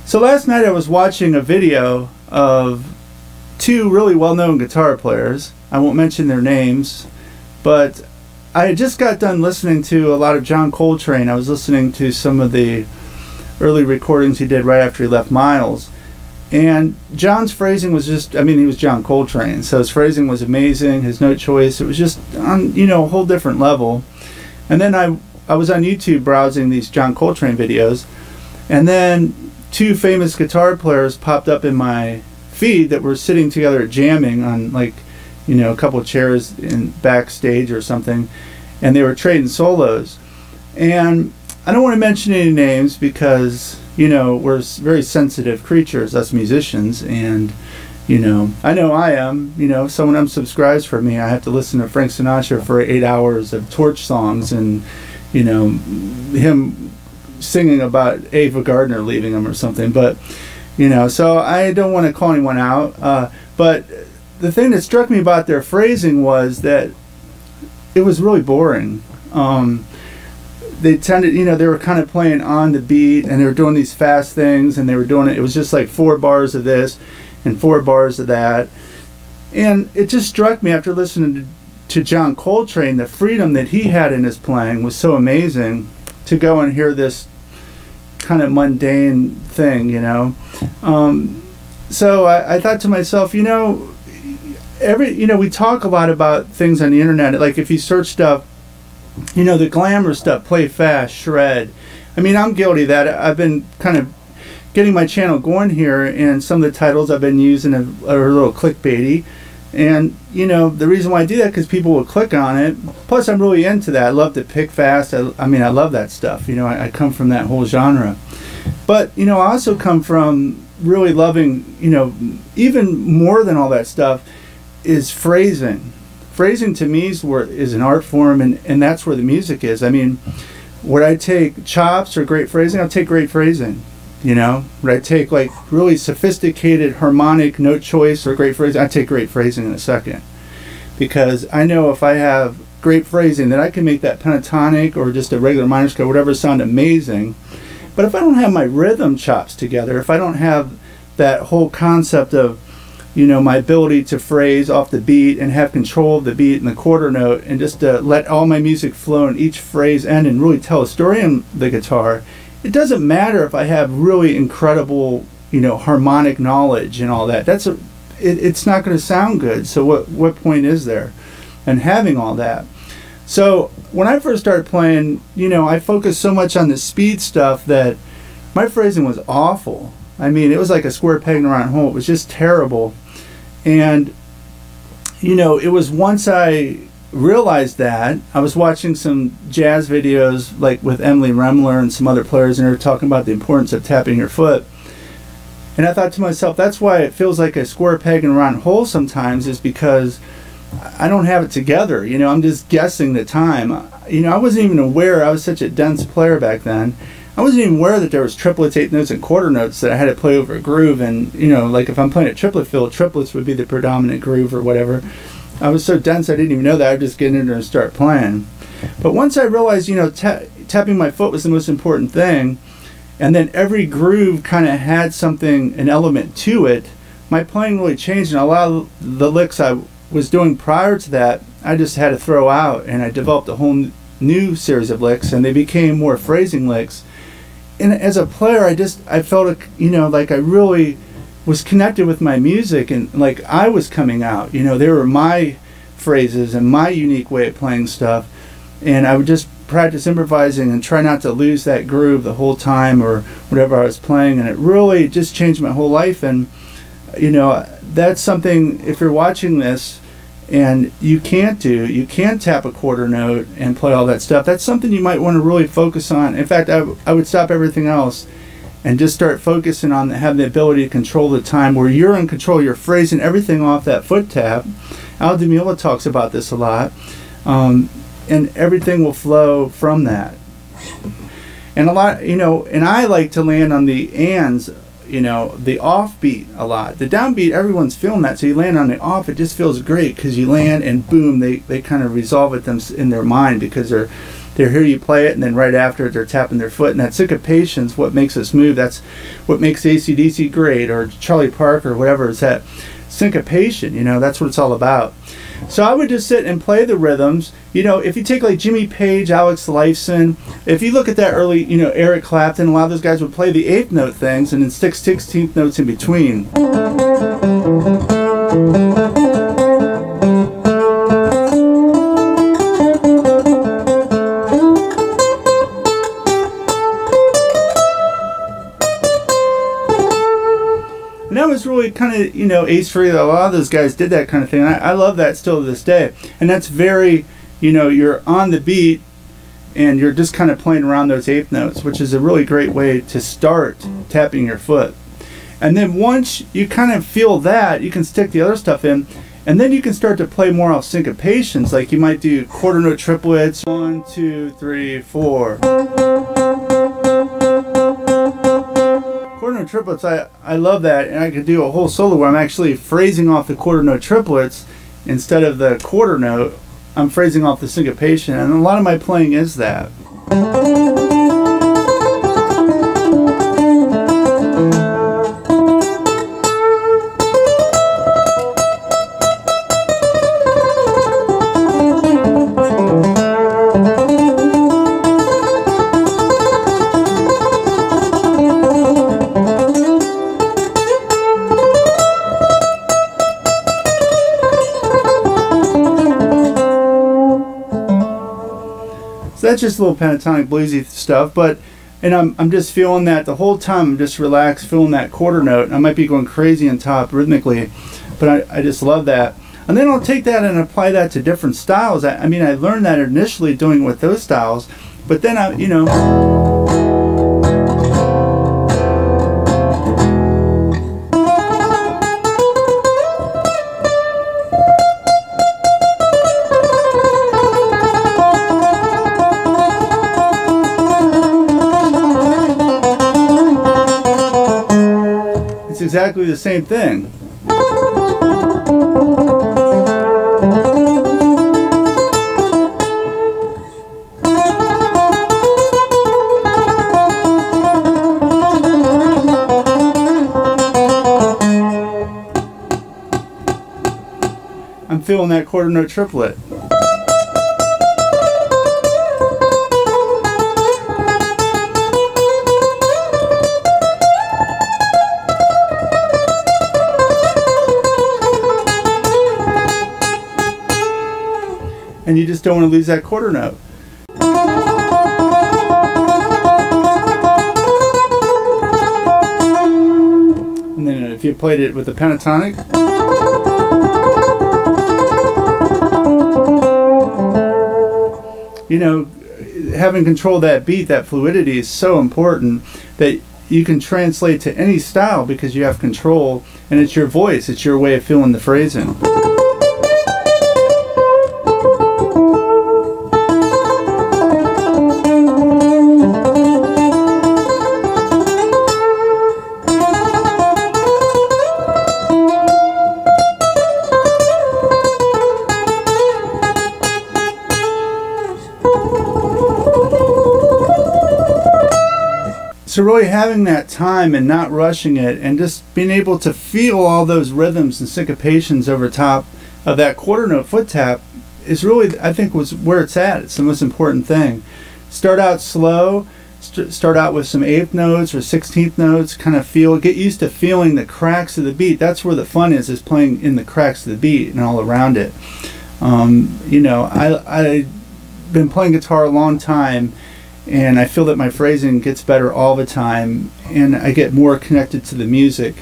So last night I was watching a video of two really well-known guitar players. I won't mention their names, but I had just got done listening to a lot of John Coltrane. I was listening to some of the early recordings he did right after he left Miles. And John's phrasing was just, I mean, he was John Coltrane, so his phrasing was amazing, his note choice, it was just on, you know, a whole different level. And then I was on YouTube browsing these John Coltrane videos, and then two famous guitar players popped up in my feed that were sitting together jamming on, like, you know, a couple of chairs in backstage or something, and they were trading solos. And I don't want to mention any names because, you know, we're very sensitive creatures, us musicians, and, you know I am, you know, if someone unsubscribes from me, I have to listen to Frank Sinatra for 8 hours of Torch songs and, you know, him singing about Ava Gardner leaving him or something. But, you know, so I don't want to call anyone out, but the thing that struck me about their phrasing was that it was really boring. They tended, you know, they were kind of playing on the beat, and they were doing these fast things, and they were doing it, it was just like 4 bars of this and 4 bars of that. And it just struck me after listening to John Coltrane, the freedom that he had in his playing was so amazing, to go and hear this kind of mundane thing, you know. So I thought to myself, you know, we talk a lot about things on the internet, like if you search stuff, you know, the glamour stuff, play fast, shred. I mean, I'm guilty of that. I've been kind of getting my channel going here, and some of the titles I've been using are a little clickbaity. And, you know, the reason why I do that is because people will click on it. Plus, I'm really into that. I love to pick fast. I mean, I love that stuff. You know, I come from that whole genre. But, you know, I also come from really loving, you know, even more than all that stuff is phrasing. Phrasing to me is an art form, and that's where the music is. I mean, would I take chops or great phrasing? I'll take great phrasing. You know, would I take like really sophisticated harmonic note choice or great phrasing? I take great phrasing in a second, because I know if I have great phrasing that I can make that pentatonic or just a regular minor scale, whatever, sound amazing. But if I don't have my rhythm chops together, if I don't have that whole concept of, you know, my ability to phrase off the beat and have control of the beat and the quarter note, and just to let all my music flow in each phrase end and really tell a story on the guitar, it doesn't matter if I have really incredible, you know, harmonic knowledge and all that. It's not going to sound good. So what point is there in having all that? So when I first started playing, you know, I focused so much on the speed stuff that my phrasing was awful. I mean, it was like a square peg in a round hole. It was just terrible. And, you know, it was once I realized that, I was watching some jazz videos like with Emily Remler and some other players, and they were talking about the importance of tapping your foot. And I thought to myself, that's why it feels like a square peg in a round hole sometimes, is because I don't have it together. You know, I'm just guessing the time. You know, I wasn't even aware, I was such a dense player back then, I wasn't even aware that there was triplets, eighth notes, and quarter notes that I had to play over a groove. And, you know, like if I'm playing a triplet fill, triplets would be the predominant groove or whatever. I was so dense I didn't even know that. I would just get in there and start playing. But once I realized, you know, tapping my foot was the most important thing, and then every groove kind of had something, an element to it, my playing really changed. And a lot of the licks I was doing prior to that, I just had to throw out, and I developed a whole new series of licks, and they became more phrasing licks. And as a player, I felt, you know, like I really was connected with my music, and like I was coming out, you know, they were my phrases and my unique way of playing stuff, and I would just practice improvising and try not to lose that groove the whole time or whatever I was playing, and it really just changed my whole life. And, you know, that's something, if you're watching this and you can't tap a quarter note and play all that stuff, that's something you might want to really focus on. In fact, I would stop everything else and just start focusing on having the ability to control the time, where you're in control, you're phrasing everything off that foot tap, Al DiMeola talks about this a lot, and everything will flow from that. And a lot, you know, and I like to land on the ands, you know, the off beat a lot. The downbeat, everyone's feeling that, so you land on the off, it just feels great because you land and boom, they kind of resolve it in their mind because they're hear you play it, and then right after it, they're tapping their foot. And that syncopation's what makes us move. That's what makes AC/DC great, or Charlie Parker, or whatever. Is that syncopation? You know, that's what it's all about. So I would just sit and play the rhythms. You know, if you take like Jimmy Page, Alex Lifeson, if you look at that early, you know, Eric Clapton, a lot of those guys would play the 8th note things and then stick 16th notes in between. And that was really kind of, you know, Ace Frehley, a lot of those guys did that kind of thing. I love that still to this day. And that's very, you know, you're on the beat and you're just kind of playing around those 8th notes, which is a really great way to start tapping your foot. And then once you kind of feel that, you can stick the other stuff in, and then you can start to play more off syncopations. Like you might do quarter note triplets, 1, 2, 3, 4. Quarter note triplets, I love that, and I could do a whole solo where I'm actually phrasing off the quarter note triplets instead of the quarter note. I'm phrasing off the syncopation, and a lot of my playing is that. That's just a little pentatonic bluesy stuff, but I'm just feeling that the whole time. I'm just relaxed, feeling that quarter note. I might be going crazy on top rhythmically, but I just love that. And then I'll take that and apply that to different styles. I mean, I learned that initially doing with those styles, but then you know. Exactly the same thing. I'm feeling that quarter note triplet. And you just don't want to lose that quarter note. And then if you played it with the pentatonic, you know, having control of that beat, that fluidity is so important that you can translate to any style because you have control, and it's your voice, it's your way of feeling the phrasing. So really having that time and not rushing it and just being able to feel all those rhythms and syncopations over top of that quarter note foot tap is really, I think, was where it's at. It's the most important thing. Start out slow, start out with some 8th notes or 16th notes, kind of get used to feeling the cracks of the beat. That's where the fun is playing in the cracks of the beat and all around it. You know, I've been playing guitar a long time, and I feel that my phrasing gets better all the time, and I get more connected to the music.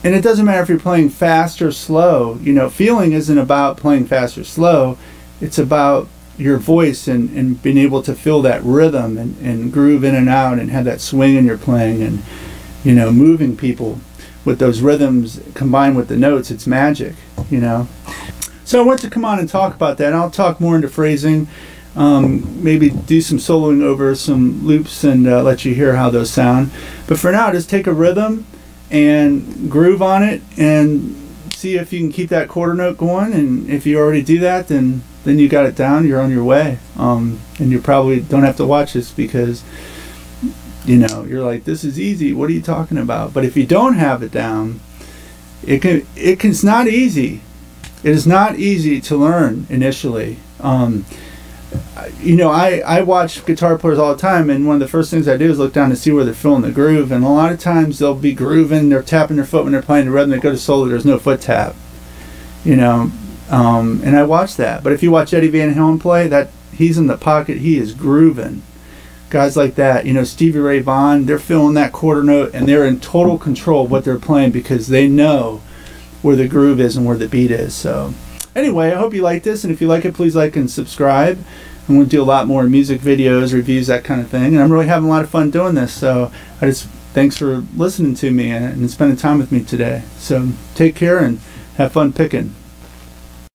And it doesn't matter if you're playing fast or slow. You know, feeling isn't about playing fast or slow. It's about your voice and being able to feel that rhythm and groove in and out and have that swing in your playing, and, you know, moving people with those rhythms combined with the notes. It's magic, you know. So I want to come on and talk about that. I'll talk more into phrasing, maybe do some soloing over some loops and let you hear how those sound. But for now, just take a rhythm and groove on it and see if you can keep that quarter note going. And if you already do that, then you got it down, you're on your way. And you probably don't have to watch this because, you know, you're like, this is easy, what are you talking about? But if you don't have it down, it's not easy. It is not easy to learn initially. You know, I watch guitar players all the time, and one of the first things I do is look down to see where they're feeling the groove. And a lot of times they'll be grooving, they're tapping their foot when they're playing the rhythm, they go to solo, there's no foot tap. You know, and I watch that. But if you watch Eddie Van Halen play, that he's in the pocket, he is grooving. Guys like that, you know, Stevie Ray Vaughan, they're feeling that quarter note and they're in total control of what they're playing because they know where the groove is and where the beat is. So anyway, I hope you like this, and if you like it, please like and subscribe. I'm going to do a lot more music videos, reviews, that kind of thing, and I'm really having a lot of fun doing this. So thanks for listening to me and spending time with me today. So take care and have fun picking.